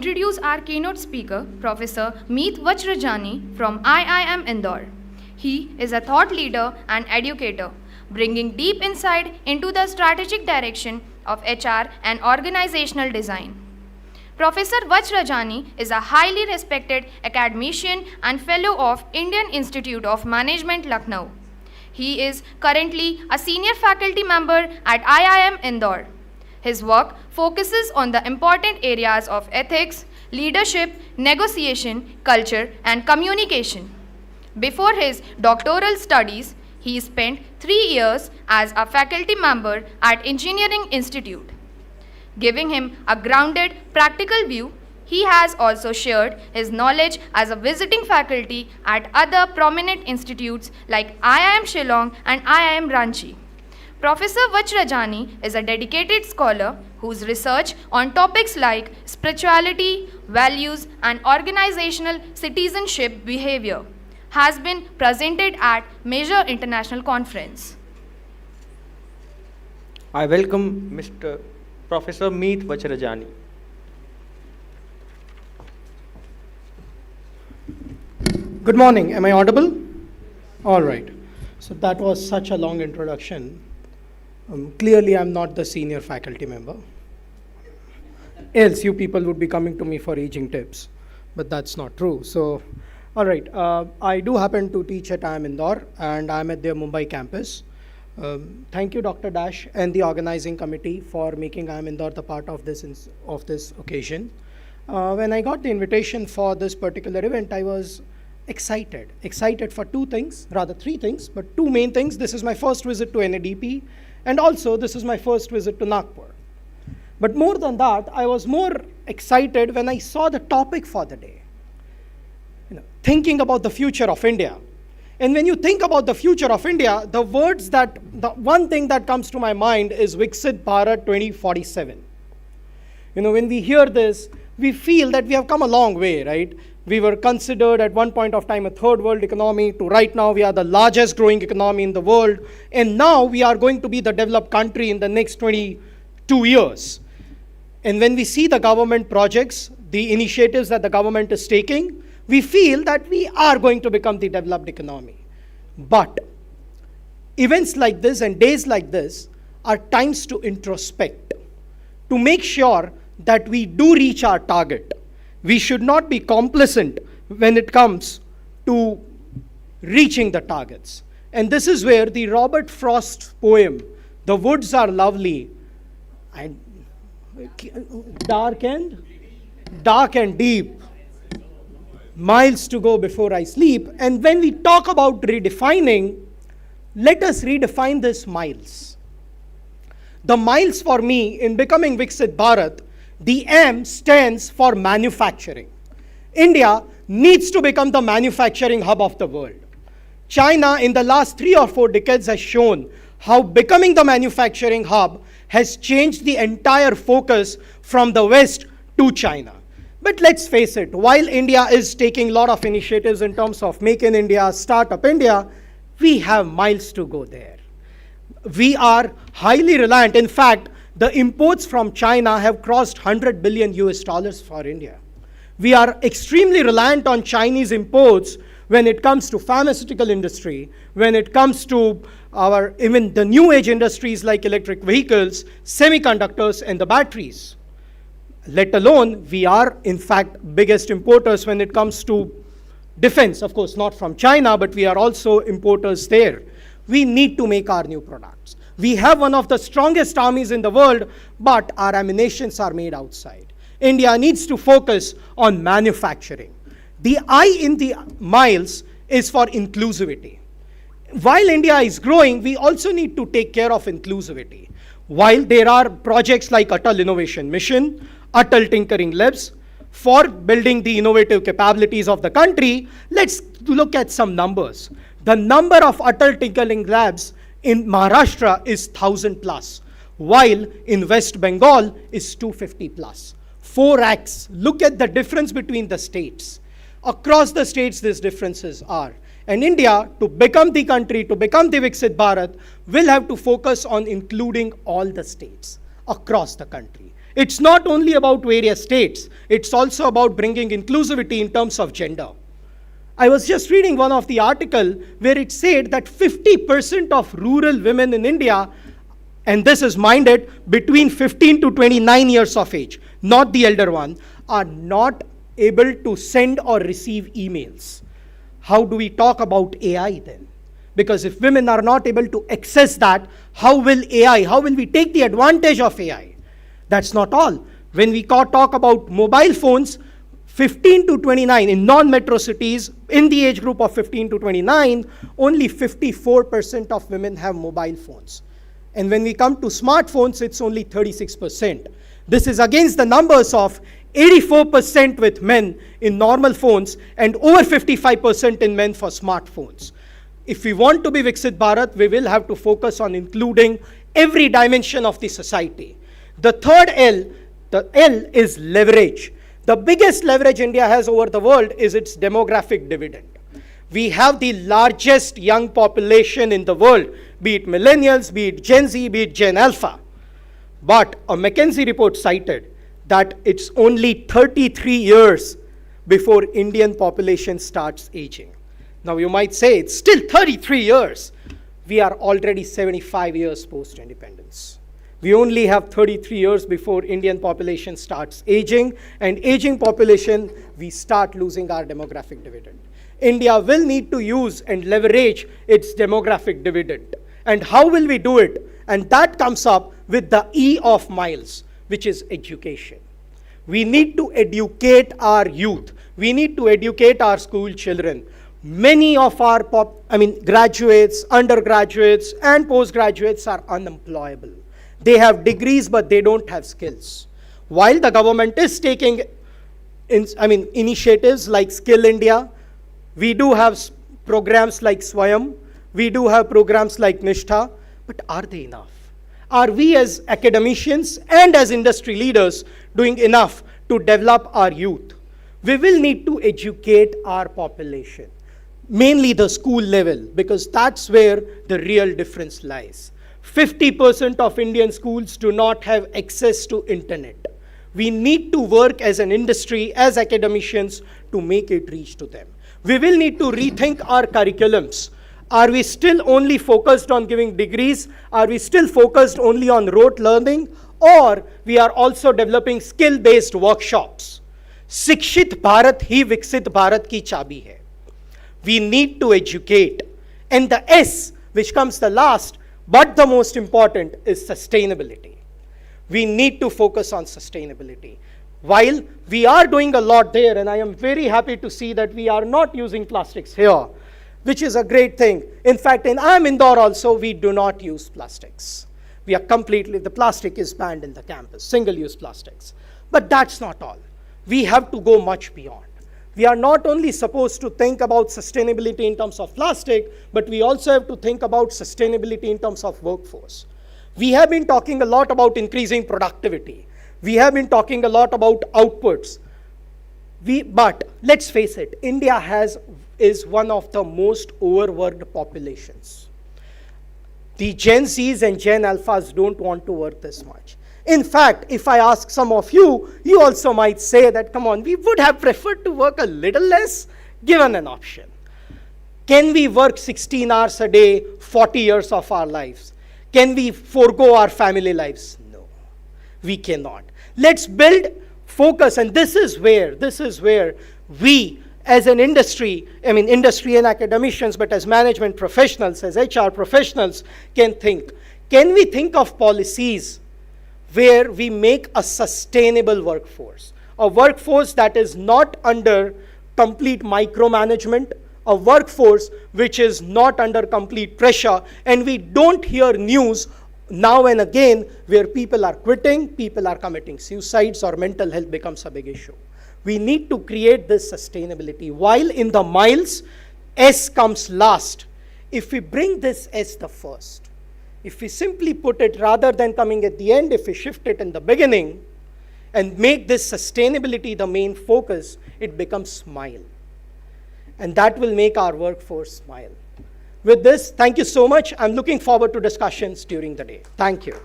Introduce our keynote speaker, Professor Meet Vajrajani from IIM Indore. He is a thought leader and educator, bringing deep insight into the strategic direction of HR and organizational design. Professor Vajrajani is a highly respected academician and fellow of Indian Institute of Management, Lucknow. He is currently a senior faculty member at IIM Indore. His work focuses on the important areas of ethics, leadership, negotiation, culture, and communication. Before his doctoral studies, he spent 3 years as a faculty member at Engineering Institute. Giving him a grounded, practical view, he has also shared his knowledge as a visiting faculty at other prominent institutes like IIM Shillong and IIM Ranchi. Professor Vajrajani is a dedicated scholar whose research on topics like spirituality, values, and organizational citizenship behavior has been presented at major international conferences. I welcome Mr. Professor Meet Vajrajani. Good morning. Am I audible? All right. So that was such a long introduction. Clearly, I'm not the senior faculty member. Else, you people would be coming to me for aging tips. But that's not true. So, all right. I do happen to teach at IIM Indore, and I'm at their Mumbai campus. Thank you, Dr. Dash, and the organizing committee for making IIM Indore the part of this occasion. When I got the invitation for this particular event, I was excited. Excited for two things, rather three things, but two main things. This is my first visit to NADP, and also this is my first visit to Nagpur. But more than that, I was more excited when I saw the topic for the day. Thinking about the future of India. And when you think about the future of India, the one thing that comes to my mind is Viksit Bharat 2047. When we hear this, we feel that we have come a long way, right? We were considered at one point of time a third world economy to right now we are the largest growing economy in the world. And now we are going to be the developed country in the next 22 years. And when we see the government projects, the initiatives that the government is taking, we feel that we are going to become the developed economy. But events like this and days like this are times to introspect, to make sure that we do reach our target. We should not be complacent when it comes to reaching the targets. And this is where the Robert Frost poem, "The woods are lovely, and dark and deep, miles to go before I sleep." And when we talk about redefining, let us redefine this miles. The miles for me in becoming Viksit Bharat, the M stands for manufacturing. India needs to become the manufacturing hub of the world. China in the last 3 or 4 decades has shown how becoming the manufacturing hub has changed the entire focus from the West to China. But let's face it, while India is taking a lot of initiatives in terms of Make in India, Startup India, we have miles to go there. We are highly reliant. In fact, the imports from China have crossed $100 billion for India. We are extremely reliant on Chinese imports when it comes to pharmaceutical industry, when it comes to even the new age industries like electric vehicles, semiconductors, and the batteries. Let alone, we are in fact biggest importers when it comes to defense. Of course, not from China, but we are also importers there. We need to make our new products. We have one of the strongest armies in the world, but our ammunitions are made outside. India needs to focus on manufacturing. The I in the miles is for inclusivity. While India is growing, we also need to take care of inclusivity. While there are projects like Atal Innovation Mission, Atal Tinkering Labs, for building the innovative capabilities of the country, let's look at some numbers. The number of Atal Tinkering Labs in Maharashtra is 1,000 plus, while in West Bengal is 250 plus. 4x. Look at the difference between the states. Across the states, these differences are. And India, to become the country, to become the Viksit Bharat, will have to focus on including all the states across the country. It's not only about various states, it's also about bringing inclusivity in terms of gender. I was just reading one of the article where it said that 50% of rural women in India, and this is minded between 15 to 29 years of age, not the elder one, are not able to send or receive emails. How do we talk about AI then? Because if women are not able to access that, how will we take the advantage of AI? That's not all. When we talk about mobile phones, 15 to 29 in non-metro cities, in the age group of 15 to 29, only 54% of women have mobile phones. And when we come to smartphones, it's only 36%. This is against the numbers of 84% with men in normal phones and over 55% in men for smartphones. If we want to be Viksit Bharat, we will have to focus on including every dimension of the society. The third L, the L is leverage. The biggest leverage India has over the world is its demographic dividend. We have the largest young population in the world, be it millennials, be it Gen Z, be it Gen Alpha. But a McKinsey report cited that it's only 33 years before Indian population starts aging. Now you might say it's still 33 years. We are already 75 years post-independence. We only have 33 years before Indian population starts aging, and aging population, we start losing our demographic dividend. India will need to use and leverage its demographic dividend. And how will we do it? And that comes up with the E of miles, which is education. We need to educate our youth. We need to educate our school children. Many of our graduates, undergraduates, and postgraduates are unemployable. They have degrees, but they don't have skills. While the government is taking initiatives like Skill India, we do have programs like Swayam, we do have programs like Nishtha, but are they enough? Are we as academicians and as industry leaders doing enough to develop our youth? We will need to educate our population, mainly the school level, because that's where the real difference lies. 50% of Indian schools do not have access to internet. We need to work as an industry, as academicians, to make it reach to them. We will need to rethink our curriculums. Are we still only focused on giving degrees? Are we still focused only on rote learning? Or we are also developing skill-based workshops? Sikshit Bharat hi Viksit Bharat ki chabi hai. We need to educate. And the S, which comes the last, but the most important, is sustainability. We need to focus on sustainability. While we are doing a lot there, and I am very happy to see that we are not using plastics here, which is a great thing. In fact, in IIM Indore also, we do not use plastics. We are the plastic is banned in the campus, single-use plastics. But that's not all. We have to go much beyond. We are not only supposed to think about sustainability in terms of plastic, but we also have to think about sustainability in terms of workforce. We have been talking a lot about increasing productivity. We have been talking a lot about outputs. But let's face it, India is one of the most overworked populations. The Gen Zs and Gen Alphas don't want to work this much. In fact, if I ask some of you, you also might say that, come on, we would have preferred to work a little less, given an option. Can we work 16 hours a day, 40 years of our lives? Can we forego our family lives? No, we cannot. Let's build focus, and this is where we, as an industry, industry and academicians, but as management professionals, as HR professionals, can think. Can we think of policies where we make a sustainable workforce? A workforce that is not under complete micromanagement, a workforce which is not under complete pressure, and we don't hear news now and again where people are quitting, people are committing suicides, or mental health becomes a big issue. We need to create this sustainability. While in the miles, S comes last. If we bring this S the first, if we simply put it rather than coming at the end, if we shift it in the beginning and make this sustainability the main focus, it becomes SMILE. And that will make our workforce smile. With this, thank you so much. I'm looking forward to discussions during the day. Thank you.